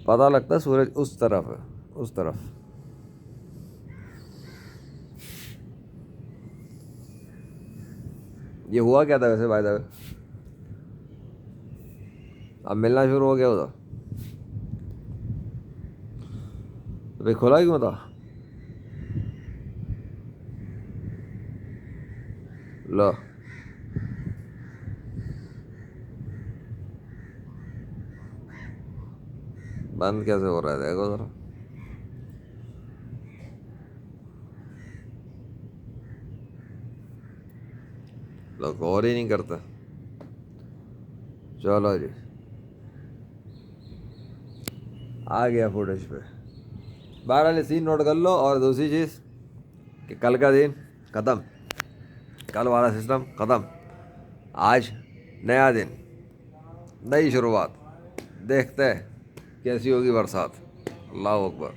पता लगता है सूरज उस तरफ है, उस तरफ। ये हुआ क्या था वैसे, बाय द वे? अब मिलना शुरू हो गया उधर, तो फिर खुला क्यों था? लो, बंद कैसे हो रहा है देखो जरा। लोग गौर ही नहीं करते। चलो जी, आ गया फुटेज पे। बहरहाल सीन नोट कर लो। और दूसरी चीज़ कि कल का दिन ख़त्म, कल वाला सिस्टम ख़त्म। आज नया दिन, नई शुरुआत। देखते हैं कैसी होगी बरसात। अल्लाह अकबर।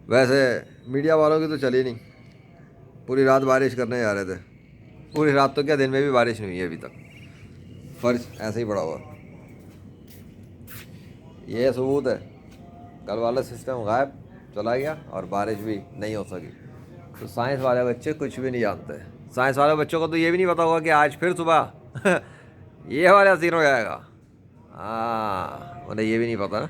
वैसे मीडिया वालों की तो चली नहीं, पूरी रात बारिश करने जा रहे थे। पूरी रात तो क्या, दिन में भी बारिश नहीं हुई है अभी तक, फर्श ऐसे ही पड़ा हुआ। ये सबूत है कल वाला सिस्टम गायब चला गया और बारिश भी नहीं हो सकी। तो साइंस वाले बच्चे कुछ भी नहीं जानते। साइंस वाले बच्चों को तो ये भी नहीं पता होगा कि आज फिर सुबह ये वाला सीन हो जाएगा। हाँ, उन्हें ये भी नहीं पता ना।